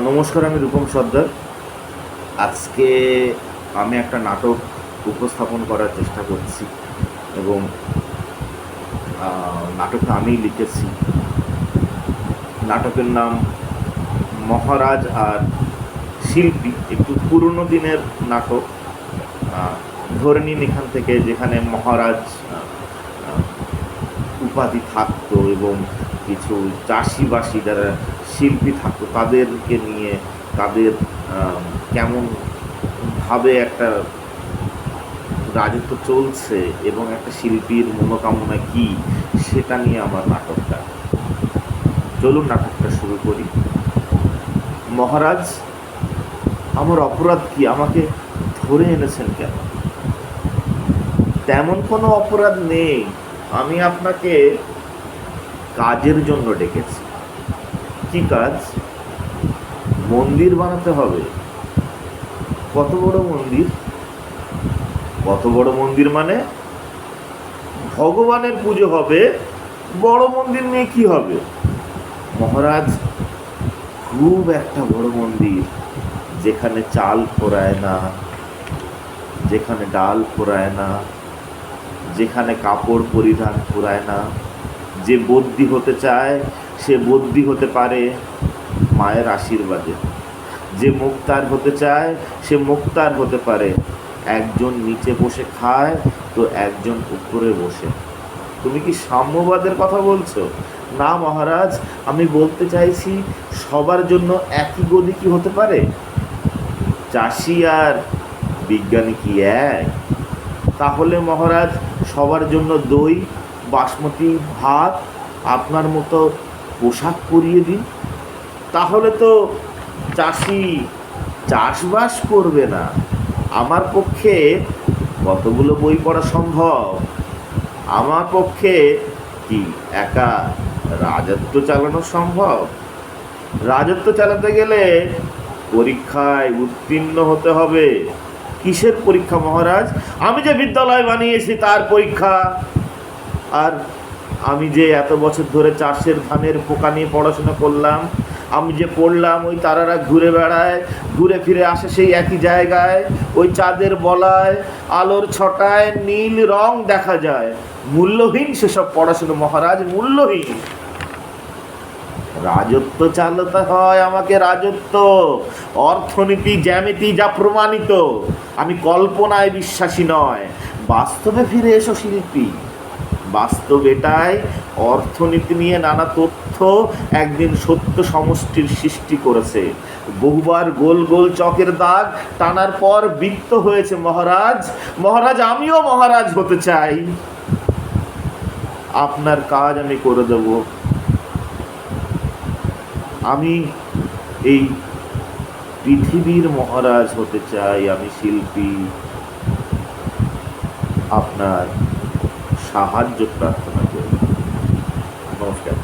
নমস্কার, আমি রূপম সর্দার। আজকে আমি একটা নাটক উপস্থাপন করার চেষ্টা করছি এবং নাটকটা আমিই লিখেছি। নাটকের নাম মহারাজ আর শিল্পী। একটু পুরনো দিনের নাটক। ধরে নিন এখান থেকে যেখানে মহারাজ উপাধি থাকতো এবং কিছু চাষিবাসী যারা শিল্পী থাকতো তাদেরকে নিয়ে তাদের কেমনভাবে একটা রাজত্ব চলছে এবং একটা শিল্পীর মনোকামনা কি সেটা নিয়ে আমার নাটকটা। চলুন নাটকটা শুরু করি। মহারাজ, আমার অপরাধ কি? আমাকে ধরে এনেছেন কেন? তেমন কোনো অপরাধ নেই। আমি আপনাকে কাজের জন্য ডেকেছি। কি কাজ? মন্দির বানাতে হবে। কত বড় মন্দির? কত বড় মন্দির মানে ভগবানের পুজো হবে। বড় মন্দির নিয়ে কি হবে? মহারাজ, খুব একটা বড় মন্দির, যেখানে চাল ফোরায় না, যেখানে ডাল ফোরায় না, যেখানে কাপড় পরিধান ফোরায় না। যে বদ্যি হতে চায় সে বদ্যি হতে পারে মায়ের আশীর্বাদে। যে মুক্তার হতে চায় সে মুক্তার হতে পারে। একজন নিচে বসে খায় তো একজন উপরে বসে। তুমি কি সাম্যবাদের কথা বলছো? না মহারাজ, আমি বলতে চাইছি সবার জন্য একই গদি কি হতে পারে? চাষি আর বিজ্ঞানী কি এক? তাহলে মহারাজ, সবার জন্য দই, বাসমতি ভাত, আপনার মতো পোশাক পরিয়ে দিন। তাহলে তো চাষি চাষবাস করবে না। আমার পক্ষে কতগুলো বই পড়া সম্ভব? আমার পক্ষে কি একা রাজত্ব চালানো সম্ভব? রাজত্ব চালাতে গেলে পরীক্ষায় উত্তীর্ণ হতে হবে। কিসের পরীক্ষা মহারাজ? আমি যে বিদ্যালয় বানিয়েছি তার পরীক্ষা। আর আমি যে এত বছর ধরে চাষের ধানের পোকা নিয়ে পড়াশোনা করলাম, আমি যে পড়লাম ওই তারারা ঘুরে বেড়ায়, ঘুরে ফিরে আসে সেই একই জায়গায়, ওই চাঁদের বলায় আলোর ছটায় নীল রং দেখা যায়। মূল্যহীন সেসব পড়াশোনা মহারাজ, মূল্যহীন। রাজত্ব চালাতে হয় আমাকে, রাজত্ব, অর্থনীতি, জ্যামিতি যা প্রমাণিত। আমি কল্পনায় বিশ্বাসী নয়, বাস্তবে ফিরে এসো শিল্পী। বাস্তব এটাই, অর্থনীতি নিয়ে নানা তথ্য একদিন সত্য সমষ্টির সৃষ্টি করেছে। বহুবার গোল গোল চকের দাগ টানার পর বৃত্ত হয়েছে মহারাজ। মহারাজ, আমিও মহারাজ হতে চাই। আপনার কাজ আমি করে দেব। আমি এই পৃথিবীর মহারাজ হতে চাই। আমি শিল্পী, আপনার সাহায্য প্রার্থনা করি। নমস্কার।